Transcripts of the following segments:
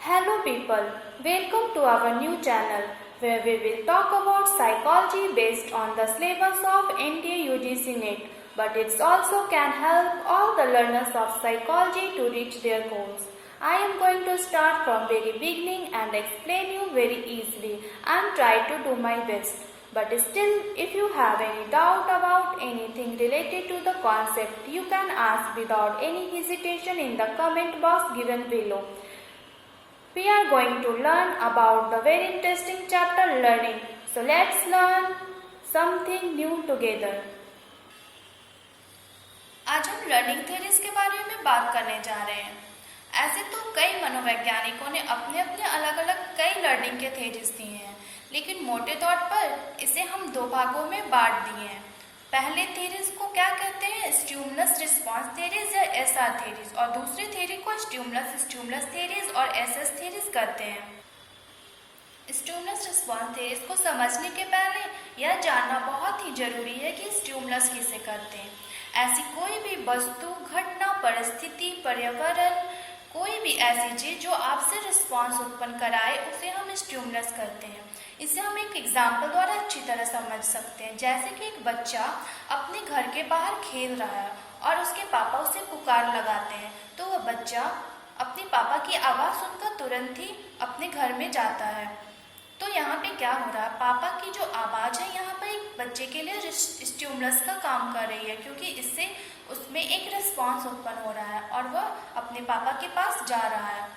Hello people, welcome to our new channel where we will talk about psychology based on the syllabus of NDA UGC NET, but it also can help all the learners of psychology to reach their goals. I am going to start from very beginning and explain you very easily and try to do my best. But still, if you have any doubt about anything related to the concept, you can ask without any hesitation in the comment box given below. We are going to learn about the very interesting chapter learning. So let's learn something new together. आज हम learning theories के बारे में बात करने जा रहे हैं। ऐसे तो कई मनोवैज्ञानिकों ने अपने अपने अलग अलग कई लर्निंग के थ्योरीज दिए हैं, लेकिन मोटे तौर पर इसे हम दो भागों में बांट दिए हैं। पहले थ्योरीज को क्या कहते हैं, स्टिमुलस रिस्पांस थ्योरीज या एसआर थ्योरीज, और दूसरी थ्योरी को स्टिमुलस थ्योरीज और एसएस थ्योरीज कहते हैं। स्टिमुलस रिस्पांस थ्योरीज को समझने के पहले यह जानना बहुत ही जरूरी है कि स्टिमुलस किसे कहते हैं। ऐसी कोई भी वस्तु, घटना, परिस्थिति, पर्यावरण, कोई भी ऐसी चीज जो आपसे रिस्पांस उत्पन्न कराए उसे हम स्टिमुलस कहते हैं। इसे हम एक एग्जाम्पल द्वारा अच्छी तरह समझ सकते हैं। जैसे कि एक बच्चा अपने घर के बाहर खेल रहा है और उसके पापा उसे पुकार लगाते हैं, तो वह बच्चा अपने पापा की आवाज़ सुनकर तुरंत ही अपने घर में जाता है। तो यहाँ पे क्या हो रहा है, पापा की जो आवाज़ है यहाँ पर एक बच्चे के लिए स्टिमुलस का काम कर रही है, क्योंकि इससे उसमें एक रिस्पॉन्स उत्पन्न हो रहा है और वह अपने पापा के पास जा रहा है।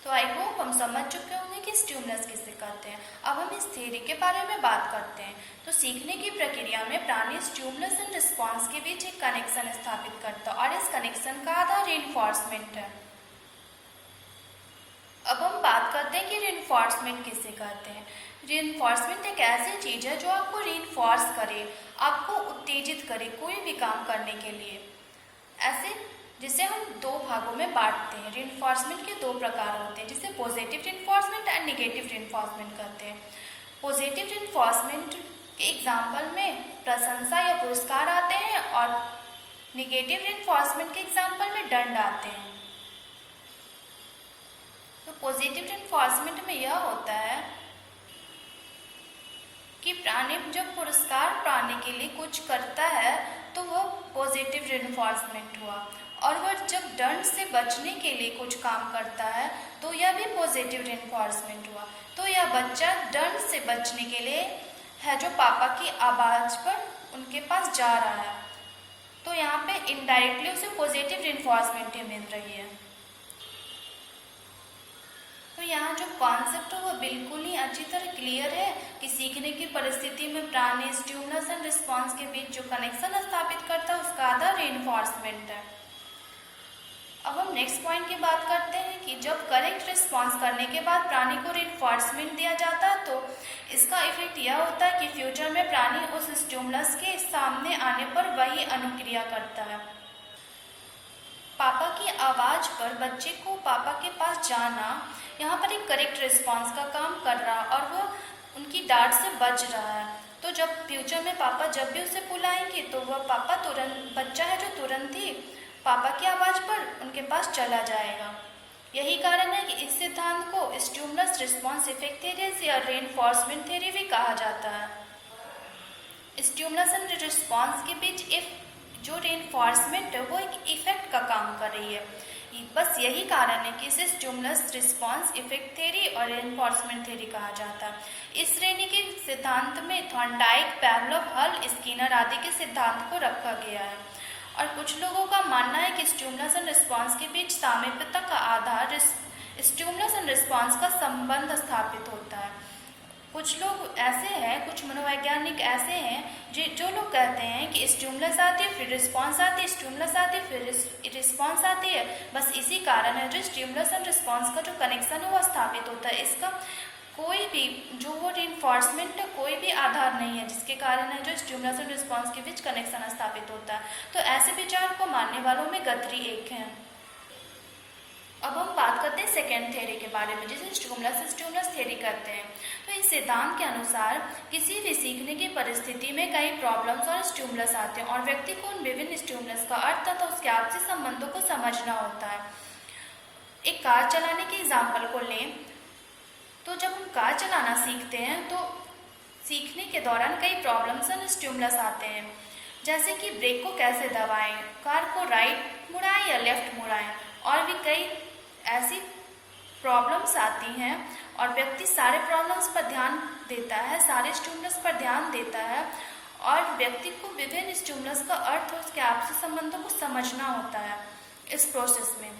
तो आई होप हम समझ चुके होंगे कि स्टिमुलस किसे कहते हैं। अब हम इस थ्योरी के बारे में बात करते हैं। तो सीखने की प्रक्रिया में प्राणी स्टिमुलस एंड रिस्पॉन्स के बीच एक कनेक्शन स्थापित करता है और इस कनेक्शन का आधार रीइंफोर्समेंट है। अब हम बात करते हैं कि रीइंफोर्समेंट किसे कहते हैं। रीइंफोर्समेंट एक ऐसी चीज है जो आपको रीइंफोर्स करे, आपको उत्तेजित करे कोई भी काम करने के लिए। ऐसे जिसे हम दो भागों में बांटते हैं। रीइंफोर्समेंट के दो प्रकार होते हैं, जिसे positive reinforcement and negative reinforcement कहते हैं। पॉजिटिव रीइंफोर्समेंट के एग्जाम्पल में प्रशंसा या पुरस्कार आते हैं और नेगेटिव रीइंफोर्समेंट के एग्जाम्पल में दंड आते हैं। तो पॉजिटिव रीइंफोर्समेंट में यह होता है कि प्राणी जब पुरस्कार पाने के लिए कुछ करता है तो वह पॉजिटिव रीइंफोर्समेंट हुआ, और वह जब दंड से बचने के लिए कुछ काम करता है तो यह भी पॉजिटिव रीइंफोर्समेंट हुआ। तो यह बच्चा दंड से बचने के लिए है जो पापा की आवाज़ पर उनके पास जा रहा है, तो यहाँ पे इनडायरेक्टली उसे पॉजिटिव रीइंफोर्समेंट मिल रही है। तो यहाँ जो कॉन्सेप्ट है वो बिल्कुल ही अच्छी तरह क्लियर है कि सीखने की परिस्थिति में प्राणी स्टिमुलस एंड रिस्पॉन्स के बीच जो कनेक्शन स्थापित करता है उसका आधार रीइंफोर्समेंट है। अब हम नेक्स्ट पॉइंट की बात करते हैं कि जब करेक्ट रिस्पॉन्स करने के बाद प्राणी को रीइंफोर्समेंट दिया जाता है तो इसका इफेक्ट यह होता है कि फ्यूचर में प्राणी उस स्टिमुलस के सामने आने पर वही अनुक्रिया करता है। पापा की आवाज़ पर बच्चे को पापा के पास जाना यहाँ पर एक करेक्ट रिस्पॉन्स का काम कर रहा और वह उनकी डांट से बच रहा है। तो जब फ्यूचर में पापा जब भी उसे बुलाएंगे तो वह पापा तुरंत, बच्चा है जो तुरंत ही पापा की आवाज़ पर उनके पास चला जाएगा। यही कारण है कि इस सिद्धांत को स्टिमुलस रिस्पॉन्स इफेक्ट थ्योरी या रीइंफोर्समेंट थ्योरी भी कहा जाता है। स्टिमुलस एंड रिस्पॉन्स के बीच जो रीइंफोर्समेंट है वो एक इफेक्ट का काम कर रही है। बस यही कारण है कि इसे स्टिमुलस रिस्पॉन्स इफेक्ट थ्योरी और रीइंफोर्समेंट थ्योरी कहा जाता है। इस श्रेणी के सिद्धांत में थॉर्नडाइक, पैवलोव, हल, स्किनर आदि के सिद्धांत को रखा गया है। और कुछ लोगों का मानना है कि स्टिमुलस एंड रिस्पॉन्स के बीच सामीप्यता का आधार स्टिमुलस एंड रिस्पॉन्स का संबंध स्थापित होता है। कुछ लोग ऐसे हैं, कुछ मनोवैज्ञानिक ऐसे हैं जो लोग कहते हैं कि स्टिमुलस आती है फिर रिस्पॉन्स आती है, स्टिमुलस आती है फिर रिस्पॉन्स आती है। बस इसी कारण है जो स्टिमुलस एंड रिस्पॉन्स का जो कनेक्शन है वो स्थापित होता है। इसका कोई भी जो वो रीइंफोर्समेंट है कोई भी आधार नहीं है जिसके कारण है जो स्टिमुलस एंड रिस्पॉन्स के बीच कनेक्शन स्थापित होता है। तो ऐसे विचार को मानने वालों में गथरी एक है। अब हम बात करते हैं सेकेंड थ्योरी के बारे में, जिसे स्टिमुलस थ्योरी कहते हैं। तो इस सिद्धांत के अनुसार किसी भी सीखने की परिस्थिति में कई प्रॉब्लम्स और स्टिमुलस आते हैं और व्यक्ति को उन विभिन्न स्टिमुलस का अर्थ तथा उसके आपसी संबंधों को समझना होता है। एक कार चलाने के एग्जाम्पल को लें तो जब हम कार चलाना सीखते हैं तो सीखने के दौरान कई प्रॉब्लम्स एंड स्टिमुलस आते हैं, जैसे कि ब्रेक को कैसे दबाएं, कार को राइट मुड़ाएं या लेफ्ट मुड़ाएं, और भी कई ऐसी प्रॉब्लम्स आती हैं और व्यक्ति सारे प्रॉब्लम्स पर ध्यान देता है, सारे स्टिमुलस पर ध्यान देता है और व्यक्ति को विभिन्न स्टिमुलस का अर्थ और उसके आपसी संबंधों को समझना होता है इस प्रोसेस में।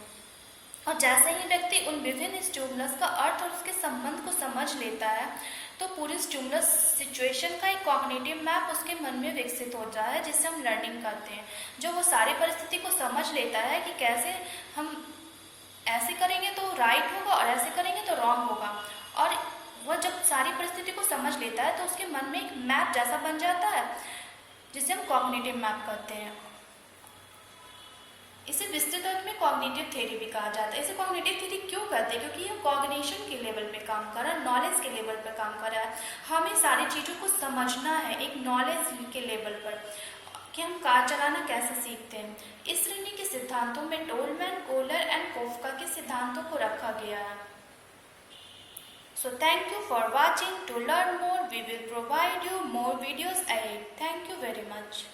और जैसे ही व्यक्ति उन विभिन्न स्टिमुलस का अर्थ और उसके संबंध को समझ लेता है तो पूरी स्टिमुलस सिचुएशन का एक कॉग्निटिव मैप उसके मन में विकसित हो जाता है, जिससे हम लर्निंग करते हैं। जो वो सारी परिस्थिति को समझ लेता है कि कैसे हम ऐसे करेंगे तो राइट होगा और ऐसे करेंगे तो रॉन्ग होगा, और वह जब सारी परिस्थिति को समझ लेता है तो उसके मन में एक मैप जैसा बन जाता है जिसे हम कॉग्निटिव मैप कहते हैं। इसे विस्तृत अर्थ में कॉग्निटिव थ्योरी भी कहा जाता है। इसे कॉग्निटिव थ्योरी क्यों कहते हैं? क्योंकि यह कॉग्निशन के लेवल पे काम कर रहा है, नॉलेज के लेवल पे काम कर रहा है। हमें सारी चीज़ों को समझना है एक नॉलेज के लेवल पर कि हम कार चलाना कैसे सीखते हैं। इस श्रेणी के सिद्धांतों में टोलमैन, कोहलर एंड कोफका के सिद्धांतों को रखा गया है। So thank you for watching. To learn more, we will provide you more videos ahead. Thank you very much.